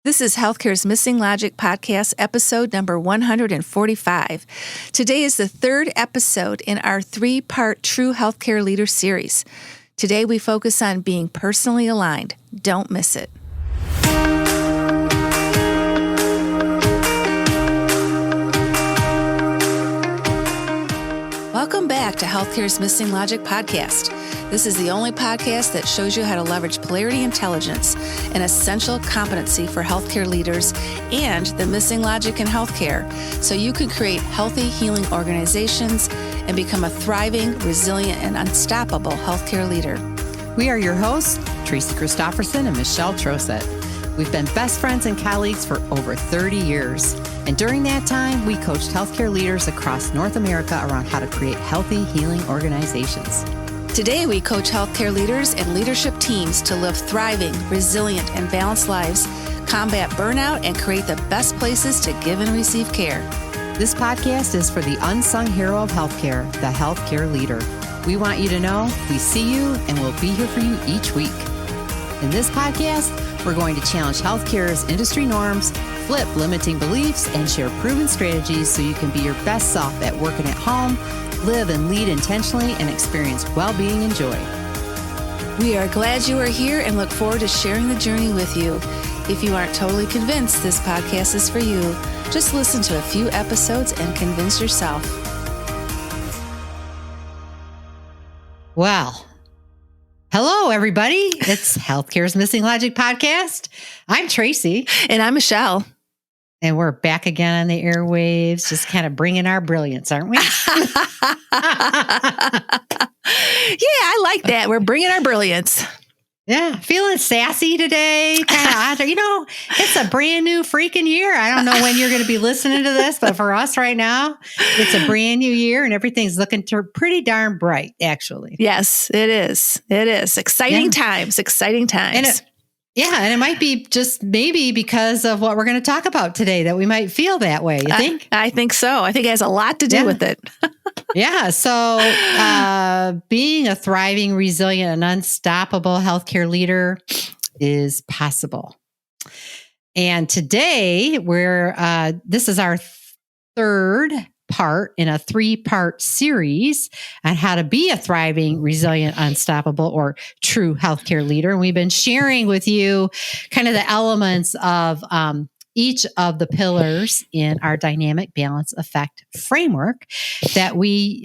This is Healthcare's Missing Logic podcast, episode number 145. Today is the third episode in our three-part True Healthcare Leader series. Today we focus on being personally aligned. Don't miss it. Welcome back to Healthcare's Missing Logic podcast. This is the only podcast that shows you how to leverage Polarity intelligence, an essential competency for healthcare leaders, and the missing logic in healthcare, so you can create healthy, healing organizations and become a thriving, resilient, and unstoppable healthcare leader. We are your hosts, Tracy Christofferson and Michelle Trosett. We've been best friends and colleagues for over 30 years. And during that time, we coached healthcare leaders across North America around how to create healthy, healing organizations. Today, we coach healthcare leaders and leadership teams to live thriving, resilient, and balanced lives, combat burnout, and create the best places to give and receive care. This podcast is for the unsung hero of healthcare, the healthcare leader. We want you to know we see you and we'll be here for you each week. In this podcast, we're going to challenge healthcare's industry norms, flip limiting beliefs, and share proven strategies so you can be your best self at work and at home, live and lead intentionally, and experience well-being and joy. We are glad you are here and look forward to sharing the journey with you. If you aren't totally convinced this podcast is for you, just listen to a few episodes and convince yourself. Well, hello, everybody. It's Healthcare's Missing Logic podcast. I'm Tracy. And I'm Michelle. And we're back again on the airwaves, just kind of bringing our brilliance, aren't we? Yeah, I like that. We're bringing our brilliance. Yeah, feeling sassy today. Kind of, it's a brand new freaking year. I don't know when you're going to be listening to this, but for us right now, it's a brand new year and everything's looking pretty darn bright, actually. Yes, it is. It is. Exciting times. And it might be just maybe because of what we're going to talk about today that we might feel that way. You think? I think so. I think it has a lot to do with it. Yeah. So being a thriving, resilient, and unstoppable healthcare leader is possible. And today this is our third part in a three-part series on how to be a thriving, resilient, unstoppable, or true healthcare leader. And we've been sharing with you kind of the elements of each of the pillars in our Dynamic Balance Effect framework that we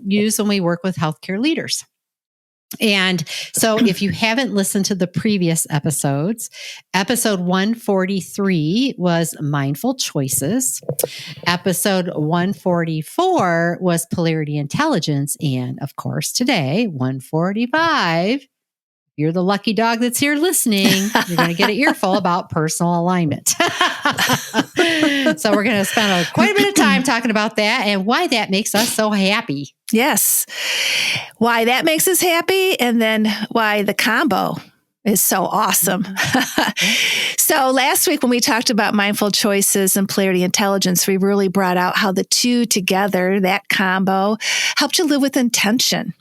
use when we work with healthcare leaders. And so if you haven't listened to the previous episodes, episode 143 was Mindful Choices. Episode 144 was Polarity Intelligence. And of course, today, 145, you're the lucky dog that's here listening. You're going to get an earful about personal alignment. So we're going to spend quite a bit of time talking about that and why that makes us so happy. Yes. Why that makes us happy, and then why the combo is so awesome. So last week when we talked about mindful choices and polarity intelligence, we really brought out how the two together, that combo, helped you live with intention.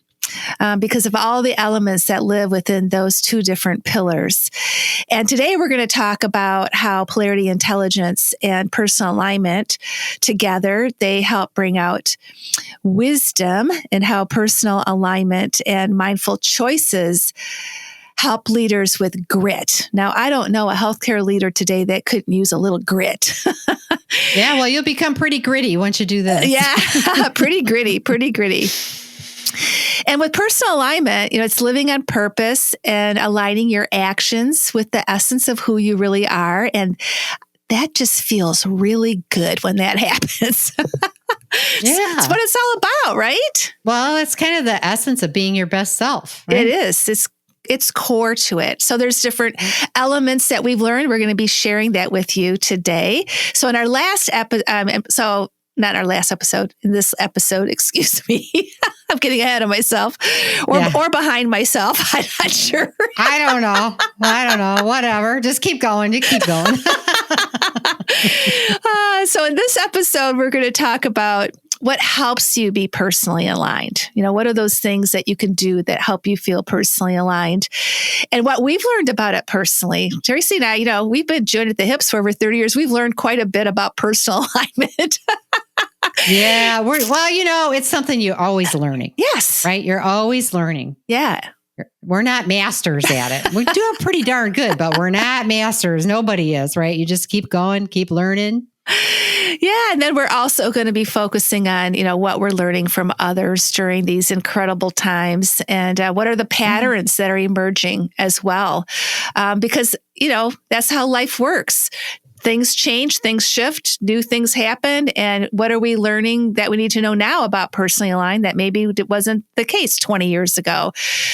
Because of all the elements that live within those two different pillars. And today we're going to talk about how polarity intelligence and personal alignment together, they help bring out wisdom, and how personal alignment and mindful choices help leaders with grit. Now, I don't know a healthcare leader today that couldn't use a little grit. Yeah, well, you'll become pretty gritty once you do this. Yeah, pretty gritty. And with personal alignment, it's living on purpose and aligning your actions with the essence of who you really are. And that just feels really good when that happens. Yeah. It's what it's all about, right? Well, it's kind of the essence of being your best self. Right? It is. It's core to it. So there's different elements that we've learned. We're going to be sharing that with you today. So in our last episode, not our last episode, in this episode, excuse me. I'm getting ahead of myself or behind myself. I'm not sure. I don't know. Whatever. Just keep going. So in this episode, we're going to talk about what helps you be personally aligned? What are those things that you can do that help you feel personally aligned? And what we've learned about it personally, Tracy and I, we've been joined at the hips for over 30 years. We've learned quite a bit about personal alignment. Yeah. It's something you're always learning. Yes. Right? You're always learning. Yeah. We're not masters at it. We're doing pretty darn good, but we're not masters. Nobody is, right? You just keep going, keep learning. Yeah. And then we're also going to be focusing on, what we're learning from others during these incredible times and what are the patterns that are emerging as well. Because, that's how life works. Things change, things shift, new things happen. And what are we learning that we need to know now about personally aligned that maybe it wasn't the case 20 years ago?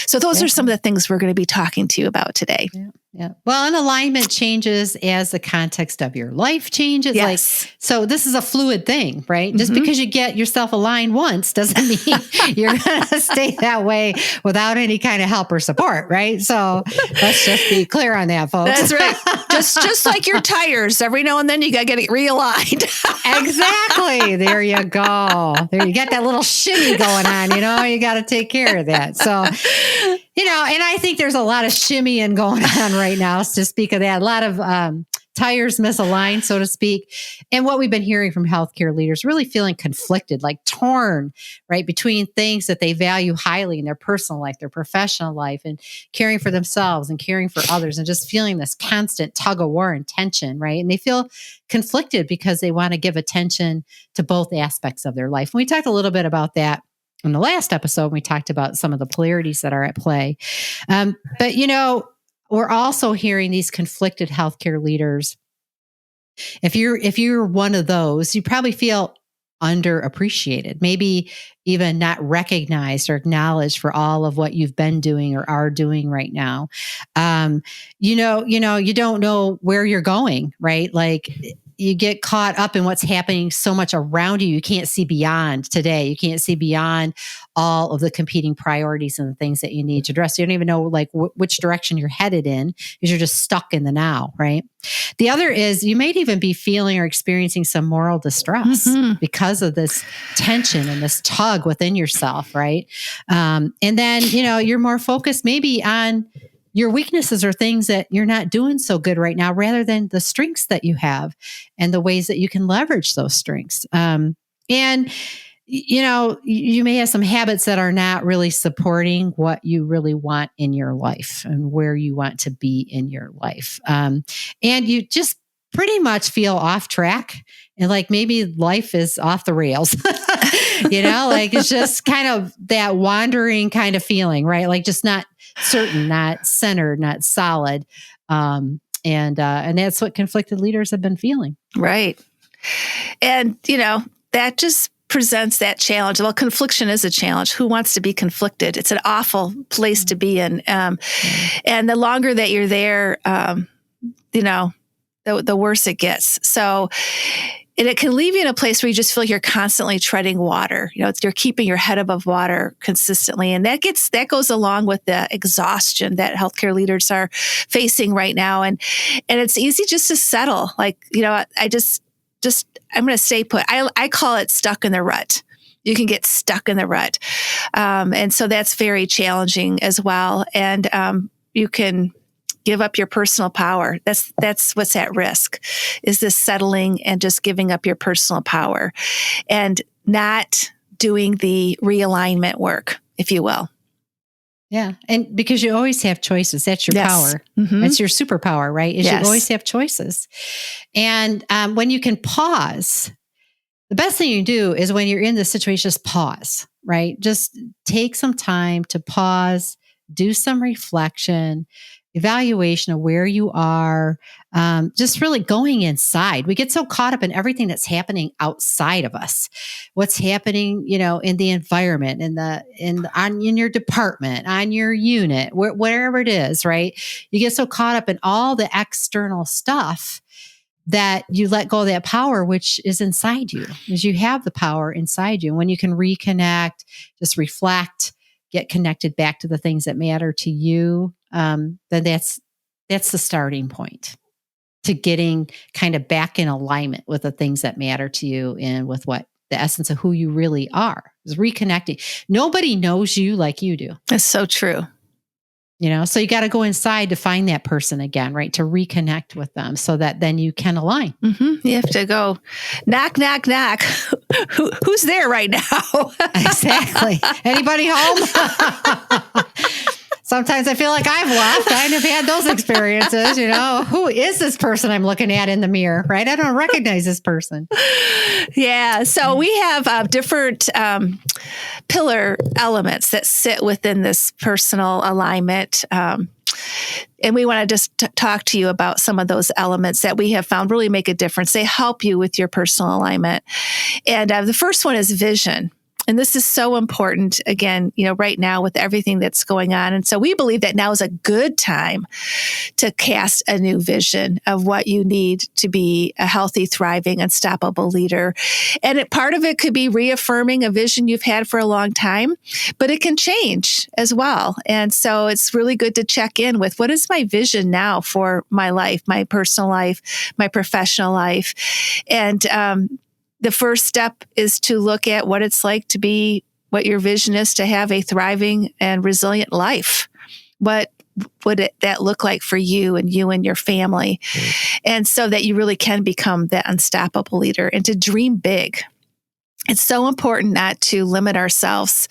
So those are some of the things we're going to be talking to you about today. Yeah. Well, an alignment changes as the context of your life changes. Yes. So this is a fluid thing, right? Just because you get yourself aligned once doesn't mean you're going to stay that way without any kind of help or support, right? So let's just be clear on that, folks. That's right. Just like your tires, every now and then you got to get it realigned. Exactly. There you go. There you got that little shimmy going on, you got to take care of that. So, and I think there's a lot of shimmying going on right now to speak of that. A lot of tires misaligned, so to speak. And what we've been hearing from healthcare leaders, really feeling conflicted, like torn, right, between things that they value highly in their personal life, their professional life, and caring for themselves and caring for others, and just feeling this constant tug of war and tension, right? And they feel conflicted because they want to give attention to both aspects of their life. And we talked a little bit about that in the last episode. We talked about some of the polarities that are at play. But, we're also hearing these conflicted healthcare leaders. If you're one of those, you probably feel underappreciated, maybe even not recognized or acknowledged for all of what you've been doing or are doing right now. You don't know where you're going, right? Like, you get caught up in what's happening so much around you. You can't see beyond today. You can't see beyond all of the competing priorities and the things that you need to address. You don't even know which direction you're headed in because you're just stuck in the now, right? The other is you might even be feeling or experiencing some moral distress because of this tension and this tug within yourself, right? And then, you're more focused maybe on your weaknesses or things that you're not doing so good right now, rather than the strengths that you have and the ways that you can leverage those strengths. And, you may have some habits that are not really supporting what you really want in your life and where you want to be in your life. And you just pretty much feel off track and like maybe life is off the rails, like it's just kind of that wandering kind of feeling, right? Like just not certain, not centered, not solid. And that's what conflicted leaders have been feeling. Right. And, that just presents that challenge. Well, confliction is a challenge. Who wants to be conflicted? It's an awful place to be in. And the longer that you're there, the worse it gets. So, and it can leave you in a place where you just feel like you're constantly treading water. You're keeping your head above water consistently. And that goes along with the exhaustion that healthcare leaders are facing right now. And it's easy just to settle. Like, I'm going to stay put. I call it stuck in the rut. You can get stuck in the rut. And so that's very challenging as well. And you can give up your personal power. That's what's at risk, is this settling and just giving up your personal power and not doing the realignment work, if you will. Yeah. And because you always have choices. That's your power. That's your superpower, right? You always have choices. And when you can pause, the best thing you do is when you're in this situation, just pause, right? Just take some time to pause, do some reflection, evaluation of where you are, just really going inside. We get so caught up in everything that's happening outside of us. What's happening, in the environment, in your department, on your unit, wherever it is, right? You get so caught up in all the external stuff that you let go of that power, which is inside you, because you have the power inside you. And when you can reconnect, just reflect, get connected back to the things that matter to you, then that's the starting point to getting kind of back in alignment with the things that matter to you and with what the essence of who you really are. Is reconnecting. Nobody knows you like you do. That's so true. So you got to go inside to find that person again, right? To reconnect with them so that then you can align. You have to go knock, knock, knock. Who's there right now? Exactly. Anybody home? Sometimes I feel like I've left. I've had those experiences, Who is this person I'm looking at in the mirror, right? I don't recognize this person. Yeah. So we have different pillar elements that sit within this personal alignment. And we want to just talk to you about some of those elements that we have found really make a difference. They help you with your personal alignment. And the first one is vision. And this is so important, again, right now with everything that's going on. And so we believe that now is a good time to cast a new vision of what you need to be a healthy, thriving, unstoppable leader. And part of it could be reaffirming a vision you've had for a long time, but it can change as well. And so it's really good to check in with what is my vision now for my life, my personal life, my professional life. And, the first step is to look at what it's like to be, what your vision is to have a thriving and resilient life. What would that look like for you and your family? And so that you really can become that unstoppable leader and to dream big. It's so important not to limit ourselves,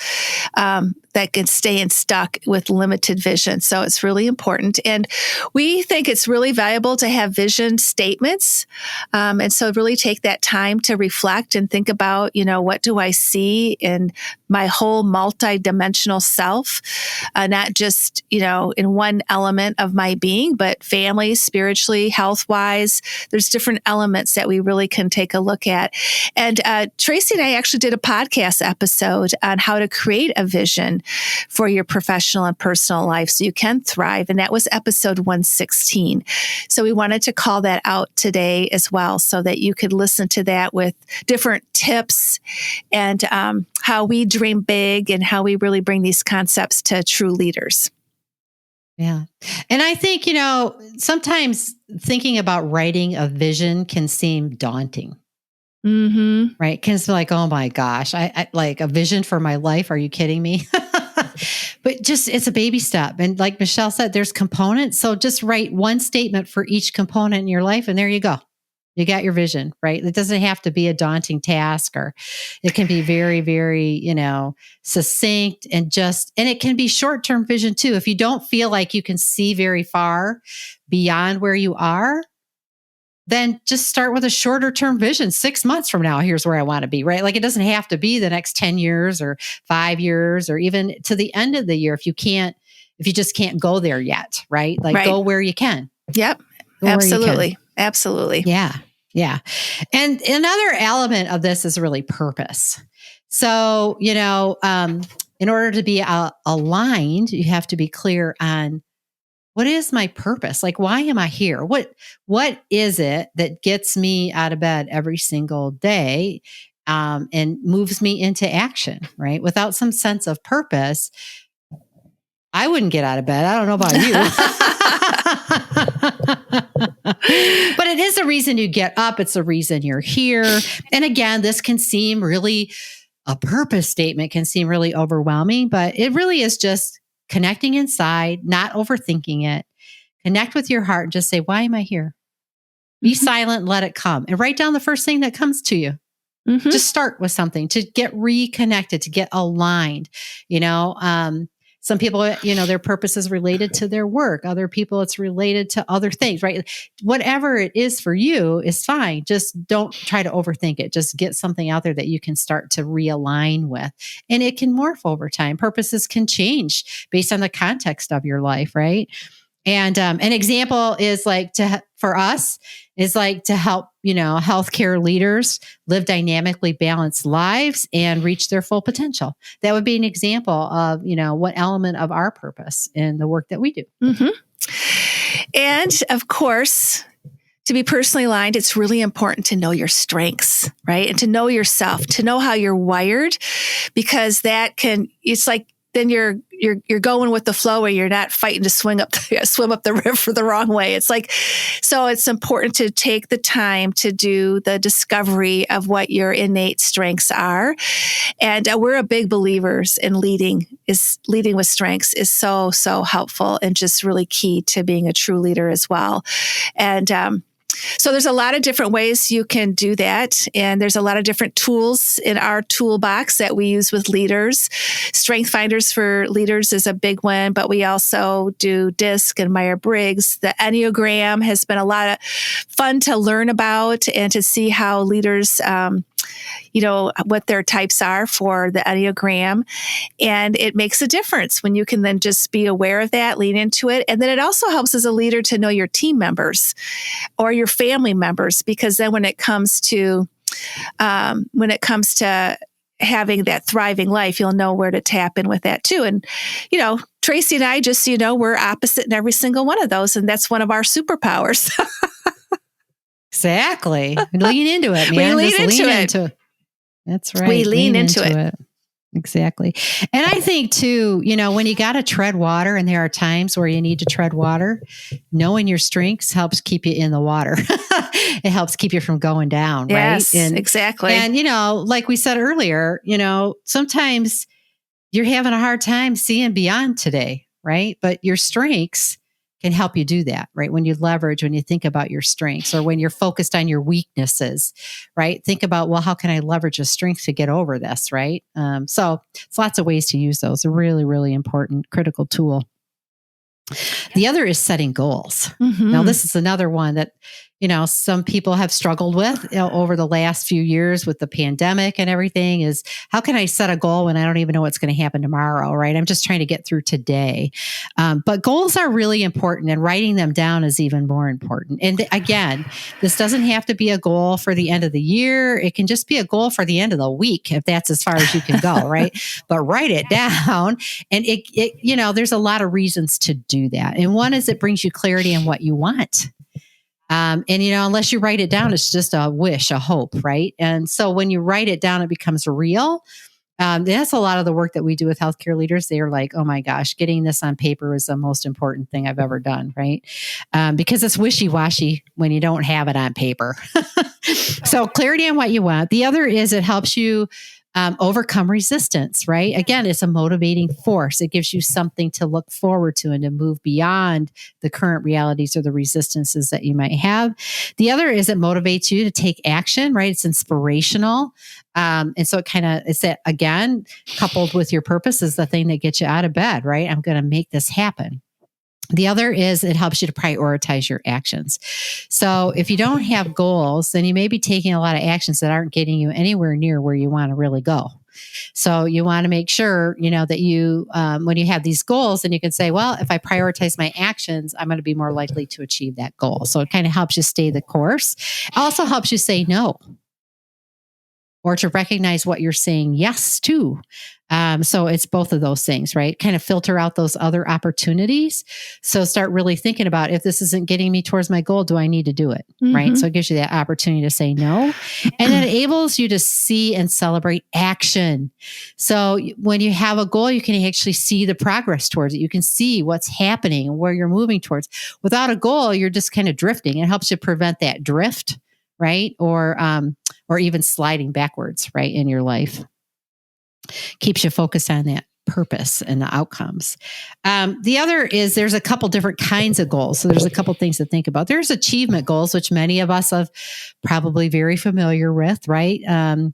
that can stay stuck with limited vision. So it's really important. And we think it's really valuable to have vision statements. And so really take that time to reflect and think about, what do I see in my whole multidimensional self, not just, in one element of my being, but family, spiritually, health-wise. There's different elements that we really can take a look at. And Tracy and I actually did a podcast episode on how to create a vision for your professional and personal life so you can thrive. And that was episode 116. So we wanted to call that out today as well so that you could listen to that with different tips and how we dream big and how we really bring these concepts to true leaders. Yeah. And I think, sometimes thinking about writing a vision can seem daunting. Mm-hmm. Right. Can be like, oh my gosh, I like a vision for my life. Are you kidding me? But it's a baby step. And like Michelle said, there's components. So just write one statement for each component in your life. And there you go. You got your vision, right? It doesn't have to be a daunting task, or it can be very, very, succinct and it can be short-term vision too. If you don't feel like you can see very far beyond where you are, then just start with a shorter term vision. 6 months from now, here's where I want to be, right? Like it doesn't have to be the next 10 years or 5 years or even to the end of the year if you just can't go there yet, right? Like go where you can. Yep. Absolutely. Absolutely. Yeah. Yeah. And another element of this is really purpose. So, in order to be aligned, you have to be clear on what is my purpose? Like, why am I here? What is it that gets me out of bed every single day and moves me into action, right? Without some sense of purpose, I wouldn't get out of bed. I don't know about you. But it is the reason you get up. It's the reason you're here. And again, this can seem really, a purpose statement can seem really overwhelming, but it really is just connecting inside, not overthinking it. Connect with your heart and just say, why am I here? Be silent, let it come. And write down the first thing that comes to you. Mm-hmm. Just start with something to get reconnected, to get aligned. Some people, their purpose is related to their work. Other people, it's related to other things, right? Whatever it is for you is fine. Just don't try to overthink it. Just get something out there that you can start to realign with. And it can morph over time. Purposes can change based on the context of your life, right? And an example is for us is to help, healthcare leaders live dynamically balanced lives and reach their full potential. That would be an example of, what element of our purpose in the work that we do. Mm-hmm. And of course, to be personally aligned, it's really important to know your strengths, right? And to know yourself, to know how you're wired, because it's like, then you're you're going with the flow, where you're not fighting to swim up the river the wrong way. It's like, so it's important to take the time to do the discovery of what your innate strengths are. And we're a big believers in leading with strengths is so, so helpful and just really key to being a true leader as well. And, so there's a lot of different ways you can do that. And there's a lot of different tools in our toolbox that we use with leaders. Strength Finders for leaders is a big one, but we also do DISC and Myers-Briggs. The Enneagram has been a lot of fun to learn about and to see how leaders, what their types are for the Enneagram. And it makes a difference when you can then just be aware of that, lean into it. And then it also helps as a leader to know your team members or your family members, because then when it comes to having that thriving life, you'll know where to tap in with that too. And, Tracy and I just, we're opposite in every single one of those. And that's one of our superpowers. Exactly. Lean into it, man. We lean into it. That's right. We lean into it. Exactly. And I think too, when you got to tread water, and there are times where you need to tread water, knowing your strengths helps keep you in the water. It helps keep you from going down, yes, right? Exactly. And, like we said earlier, sometimes you're having a hard time seeing beyond today, right? But your strengths can help you do that, right? When you think about your strengths, or when you're focused on your weaknesses, right? Think about, well, how can I leverage a strength to get over this, right? So it's lots of ways to use those. A really, really important, critical tool. The other is setting goals. Mm-hmm. Now, this is another one that, some people have struggled with over the last few years with the pandemic and everything, is how can I set a goal when I don't even know what's going to happen tomorrow, right? I'm just trying to get through today. But goals are really important, and writing them down is even more important. And again, this doesn't have to be a goal for the end of the year. It can just be a goal for the end of the week, if that's as far as you can go, right? But write it down. And there's a lot of reasons to do that. And one is it brings you clarity on what you want. Unless you write it down, it's just a wish, a hope, right? And so when you write it down, it becomes real. That's a lot of the work that we do with healthcare leaders. They're like, oh my gosh, getting this on paper is the most important thing I've ever done, right? Because it's wishy-washy when you don't have it on paper. So clarity on what you want. The other is it helps you overcome resistance, right? Again, it's a motivating force. It gives you something to look forward to and to move beyond the current realities or the resistances that you might have. The other is it motivates you to take action, right? It's inspirational. And so it's that, again, coupled with your purpose is the thing that gets you out of bed, right? I'm going to make this happen. The other is it helps you to prioritize your actions. So if you don't have goals, then you may be taking a lot of actions that aren't getting you anywhere near where you want to really go. So you want to make sure, that you, when you have these goals, then you can say, well, if I prioritize my actions, I'm going to be more likely to achieve that goal. So it kind of helps you stay the course. It also helps you say no, or to recognize what you're saying yes to. So it's both of those things, right? Kind of filter out those other opportunities. So start really thinking about, if this isn't getting me towards my goal, do I need to do it? Mm-hmm. Right? So it gives you that opportunity to say no, and it enables you to see and celebrate action. So when you have a goal, you can actually see the progress towards it. You can see what's happening and where you're moving towards. Without a goal, you're just kind of drifting. It helps you prevent that drift, right? Or even sliding backwards, right, in your life. Keeps you focused on that purpose and the outcomes. The other is there's a couple different kinds of goals. So there's a couple things to think about. There's achievement goals, which many of us are probably very familiar with, right? And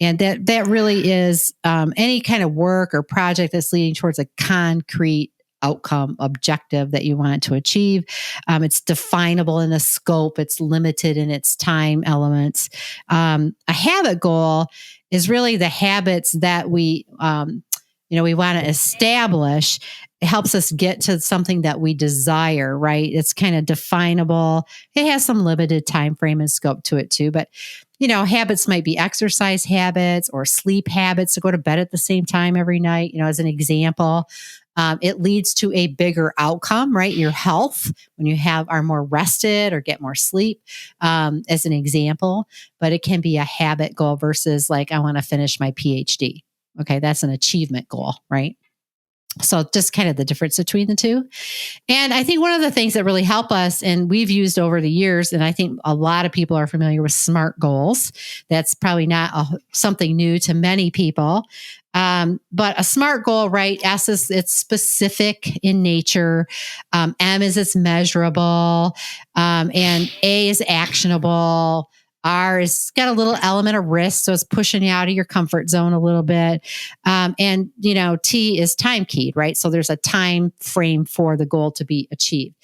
that really is any kind of work or project that's leading towards a concrete outcome, objective that you want to achieve. It's definable in a scope. It's limited in its time elements. A habit goal is really the habits that we want to establish. It helps us get to something that we desire, right? It's kind of definable. It has some limited time frame and scope to it too. But, habits might be exercise habits or sleep habits, to go to bed at the same time every night, as an example. It leads to a bigger outcome, right? Your health, when you are more rested or get more sleep, as an example. But it can be a habit goal versus like, I want to finish my PhD. Okay, that's an achievement goal, right? So just kind of the difference between the two. And I think one of the things that really help us, and we've used over the years, and I think a lot of people are familiar with SMART goals. That's probably not something new to many people. But a SMART goal, right? S is it's specific in nature. M is it's measurable. And A is actionable. R is got a little element of risk, so it's pushing you out of your comfort zone a little bit. And T is time keyed, right? So there's a time frame for the goal to be achieved.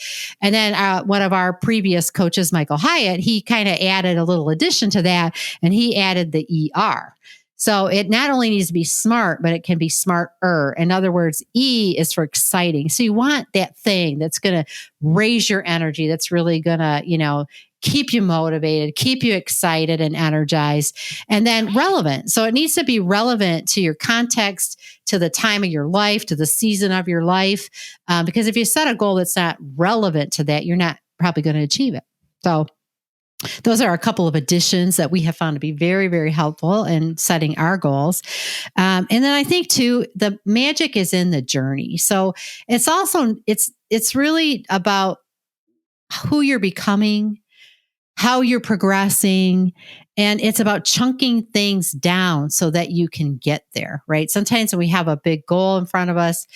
And then one of our previous coaches, Michael Hyatt, he kind of added a little addition to that, and he added the ER. So it not only needs to be smart, but it can be smarter. In other words, E is for exciting. So you want that thing that's going to raise your energy, that's really going to, keep you motivated, keep you excited and energized, and then relevant. So it needs to be relevant to your context, to the time of your life, to the season of your life. Because if you set a goal that's not relevant to that, you're not probably going to achieve it. So those are a couple of additions that we have found to be very, very helpful in setting our goals. And then I think too, the magic is in the journey. So it's also, it's really about who you're becoming, how you're progressing, and it's about chunking things down so that you can get there, right? Sometimes when we have a big goal in front of us,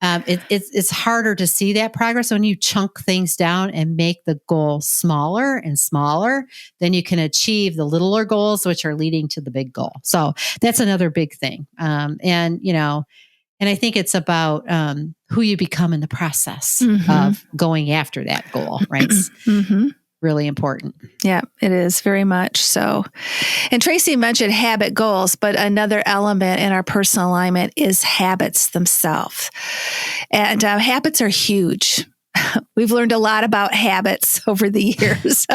it's harder to see that progress. When you chunk things down and make the goal smaller and smaller, then you can achieve the littler goals, which are leading to the big goal. So that's another big thing. And I think it's about who you become in the process of going after that goal, right? Really important. Yeah, it is very much so. And Tracy mentioned habit goals, but another element in our personal alignment is habits themselves. And habits are huge. We've learned a lot about habits over the years.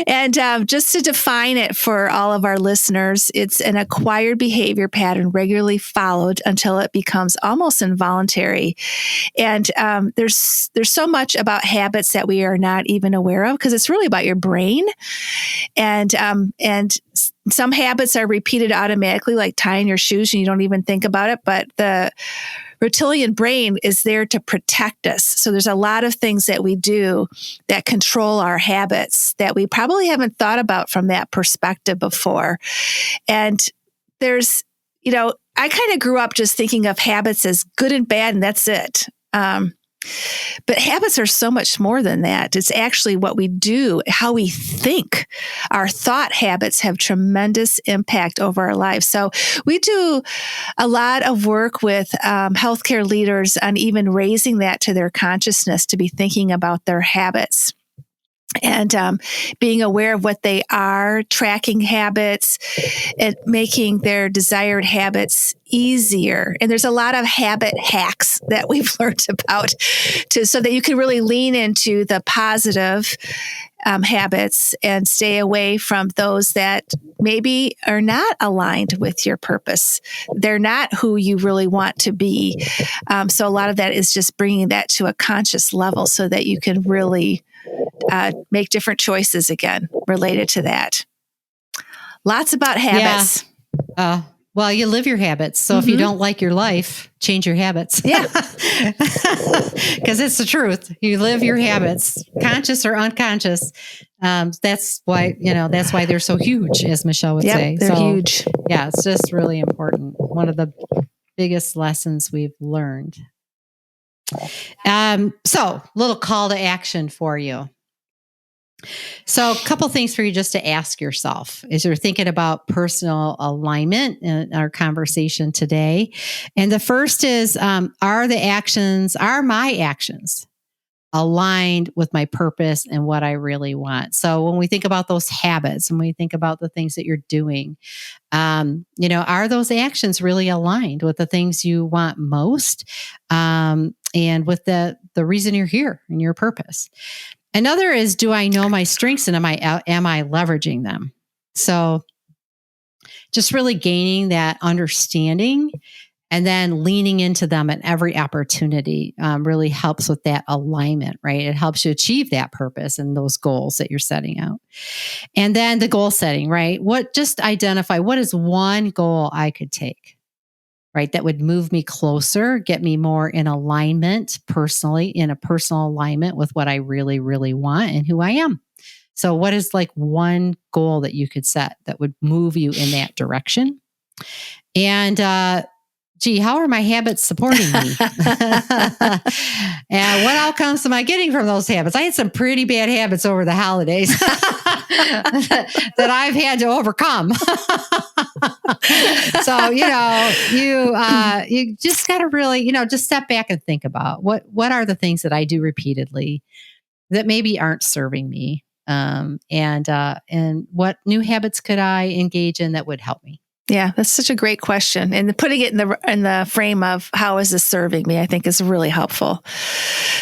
And just to define it for all of our listeners, it's an acquired behavior pattern regularly followed until it becomes almost involuntary. And there's so much about habits that we are not even aware of because it's really about your brain. And some habits are repeated automatically, like tying your shoes, and you don't even think about it. But the reptilian brain is there to protect us. So there's a lot of things that we do that control our habits that we probably haven't thought about from that perspective before. And there's, I kind of grew up just thinking of habits as good and bad, and that's it. But habits are so much more than that. It's actually what we do, how we think. Our thought habits have tremendous impact over our lives. So we do a lot of work with healthcare leaders on even raising that to their consciousness to be thinking about their habits. And being aware of what they are, tracking habits, and making their desired habits easier. And there's a lot of habit hacks that we've learned about so that you can really lean into the positive habits and stay away from those that maybe are not aligned with your purpose. They're not who you really want to be. So a lot of that is just bringing that to a conscious level so that you can really make different choices again related to that. Lots about habits. Yeah. Well, you live your habits. So if you don't like your life, change your habits. Yeah. Because it's the truth. You live your habits, conscious or unconscious. That's why they're so huge, as Michelle would say. They're huge. Yeah, it's just really important. One of the biggest lessons we've learned. So little call to action for you. So a couple things for you just to ask yourself as you're thinking about personal alignment in our conversation today. And the first is, are my actions aligned with my purpose and what I really want? So when we think about those habits, when we think about the things that you're doing, are those actions really aligned with the things you want most? And with the reason you're here and your purpose. Another is, do I know my strengths and am I leveraging them? So just really gaining that understanding and then leaning into them at every opportunity really helps with that alignment, right? It helps you achieve that purpose and those goals that you're setting out. And then the goal setting, right? Just identify what is one goal I could take right? That would move me closer, get me more in alignment personally, in a personal alignment with what I really, really want and who I am. So what is like one goal that you could set that would move you in that direction? And, how are my habits supporting me? And what outcomes am I getting from those habits? I had some pretty bad habits over the holidays that I've had to overcome. So, you just got to really, just step back and think about what are the things that I do repeatedly that maybe aren't serving me. And what new habits could I engage in that would help me? Yeah, that's such a great question. And putting it in the frame of how is this serving me, I think is really helpful.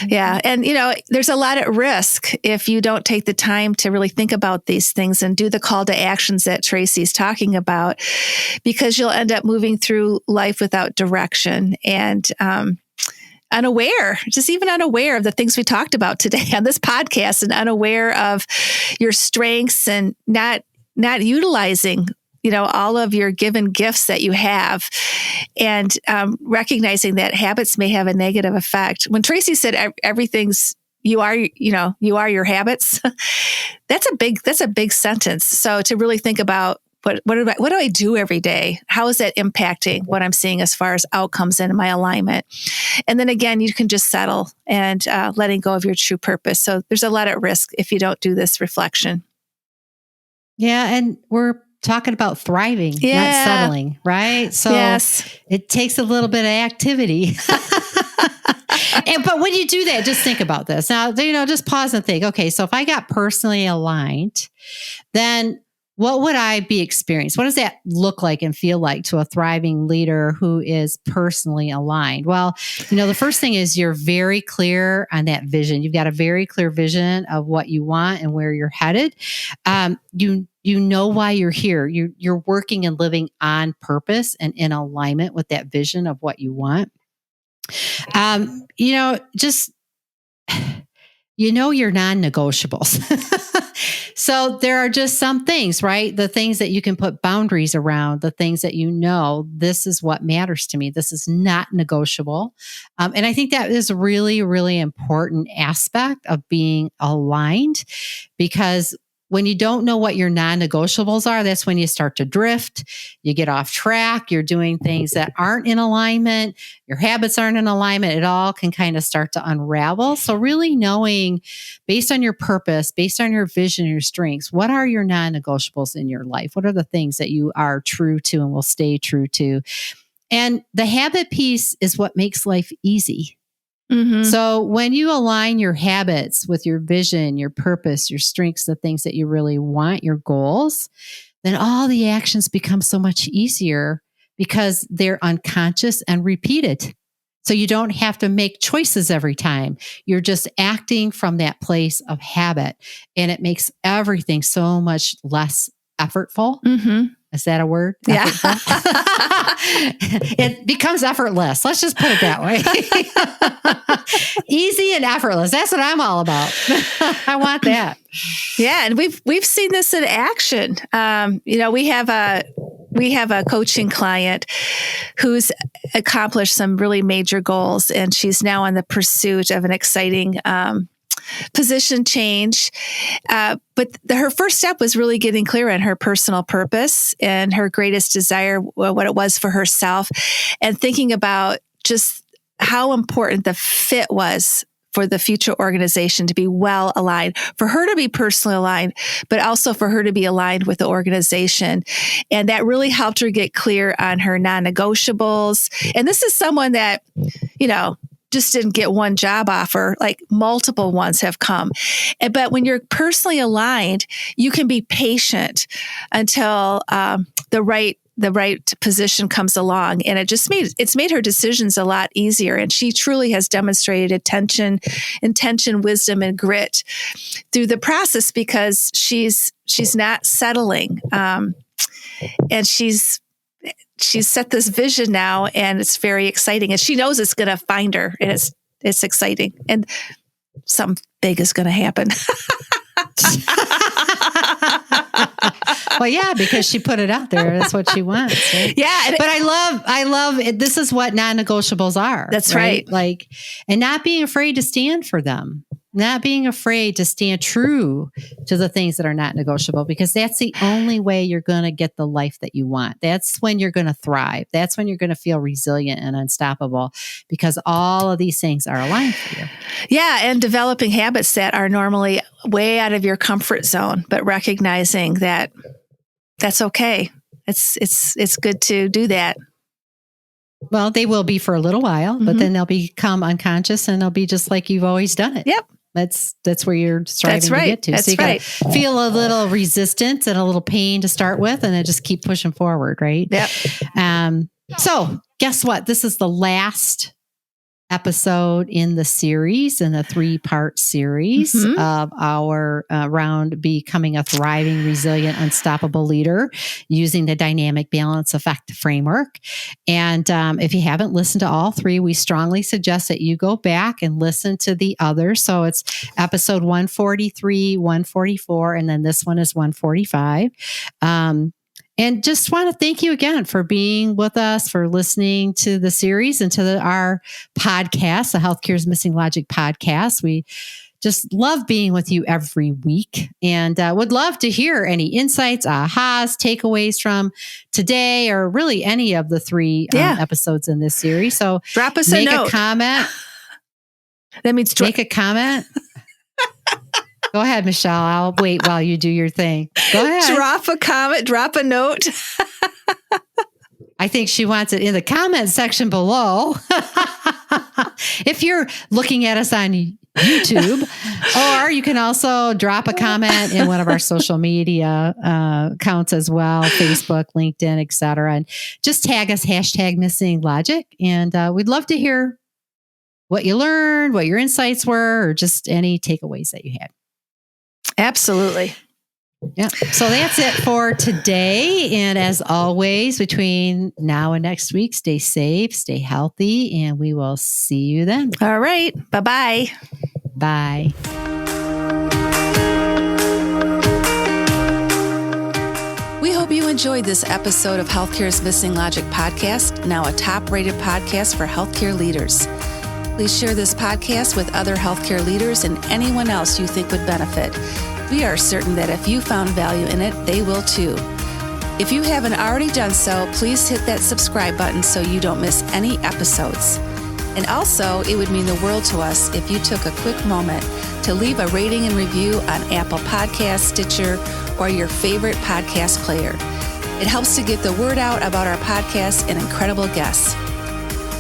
Yeah. And, there's a lot at risk if you don't take the time to really think about these things and do the call to actions that Tracy's talking about, because you'll end up moving through life without direction and, unaware of the things we talked about today on this podcast, and unaware of your strengths and not utilizing all of your given gifts that you have, and recognizing that habits may have a negative effect. When Tracy said everything's you are your habits, that's a big sentence. So to really think about what do I do every day? How is that impacting what I'm seeing as far as outcomes and my alignment? And then again, you can just settle and letting go of your true purpose. So there's a lot at risk if you don't do this reflection. Yeah, and we're talking about thriving, not settling, right? So It takes a little bit of activity. But when you do that, just think about this. Now, just pause and think, okay, so if I got personally aligned, then what would I be experiencing? What does that look like and feel like to a thriving leader who is personally aligned? Well, the first thing is you're very clear on that vision. You've got a very clear vision of what you want and where you're headed. You know why you're here. You're working and living on purpose and in alignment with that vision of what you want. Your non-negotiables. So there are just some things, right? The things that you can put boundaries around, the things that this is what matters to me. This is not negotiable. And I think that is a really, really important aspect of being aligned, because when you don't know what your non-negotiables are, that's when you start to drift. You get off track. You're doing things that aren't in alignment. Your habits aren't in alignment. It all can kind of start to unravel. So really knowing, based on your purpose, based on your vision, your strengths, what are your non-negotiables in your life? What are the things that you are true to and will stay true to? And the habit piece is what makes life easy. Mm-hmm. So when you align your habits with your vision, your purpose, your strengths, the things that you really want, your goals, then all the actions become so much easier because they're unconscious and repeated. So you don't have to make choices every time. You're just acting from that place of habit, and it makes everything so much less effortful. Mm-hmm. Is that a word? Yeah. It becomes effortless. Let's just put it that way. Easy and effortless. That's what I'm all about. I want that. Yeah. And we've seen this in action. We have a coaching client who's accomplished some really major goals, and she's now on the pursuit of an exciting position change. But her first step was really getting clear on her personal purpose and her greatest desire, what it was for herself, and thinking about just how important the fit was for the future organization to be well aligned, for her to be personally aligned, but also for her to be aligned with the organization. And that really helped her get clear on her non-negotiables. And this is someone that, just didn't get one job offer, like multiple ones have come. But when you're personally aligned, you can be patient until the right position comes along. And it's made her decisions a lot easier. And she truly has demonstrated intention, wisdom, and grit through the process, because she's not settling. And she's set this vision now, and it's very exciting. And she knows it's going to find her, and it's exciting. And something big is going to happen. Well, yeah, because she put it out there. That's what she wants. Right? Yeah. But I love it. This is what non-negotiables are. That's right. Like, and not being afraid to stand for them. Not being afraid to stand true to the things that are not negotiable, because that's the only way you're going to get the life that you want. That's when you're going to thrive. That's when you're going to feel resilient and unstoppable, because all of these things are aligned for you. Yeah. And developing habits that are normally way out of your comfort zone, but recognizing that that's okay. It's good to do that. Well, they will be for a little while, but then they'll become unconscious and they'll be just like you've always done it. Yep. That's where you're striving to get to. That's so you got to feel a little resistance and a little pain to start with, and then just keep pushing forward, right? Yep. So guess what? This is the last episode in the series, in a 3-part series of our round Becoming a Thriving, Resilient, Unstoppable Leader using the Dynamic Balance Effect framework. And if you haven't listened to all 3, we strongly suggest that you go back and listen to the others. So it's episode 143, 144, and then this one is 145. And just want to thank you again for being with us, for listening to the series and to our podcast, the Healthcare's Missing Logic podcast. We just love being with you every week, and would love to hear any insights, ahas, takeaways from today, or really any of the 3 episodes in this series. So drop us a note. Make a comment. That means make a comment. Go ahead, Michelle. I'll wait while you do your thing. Go ahead. Drop a comment, drop a note. I think she wants it in the comment section below. If you're looking at us on YouTube, or you can also drop a comment in one of our social media accounts as well, Facebook, LinkedIn, etc. And just tag us, #MissingLogic. And we'd love to hear what you learned, what your insights were, or just any takeaways that you had. Absolutely. Yeah. So that's it for today. And as always, between now and next week, stay safe, stay healthy, and we will see you then. All right. Bye-bye. Bye. We hope you enjoyed this episode of Healthcare's Missing Logic podcast, now a top-rated podcast for healthcare leaders. Please share this podcast with other healthcare leaders and anyone else you think would benefit. We are certain that if you found value in it, they will too. If you haven't already done so, please hit that subscribe button so you don't miss any episodes. And also, it would mean the world to us if you took a quick moment to leave a rating and review on Apple Podcasts, Stitcher, or your favorite podcast player. It helps to get the word out about our podcast and incredible guests.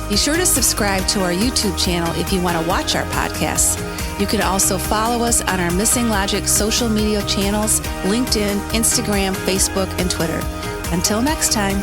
Be sure to subscribe to our YouTube channel if you want to watch our podcasts. You can also follow us on our Missing Logic social media channels, LinkedIn, Instagram, Facebook, and Twitter. Until next time.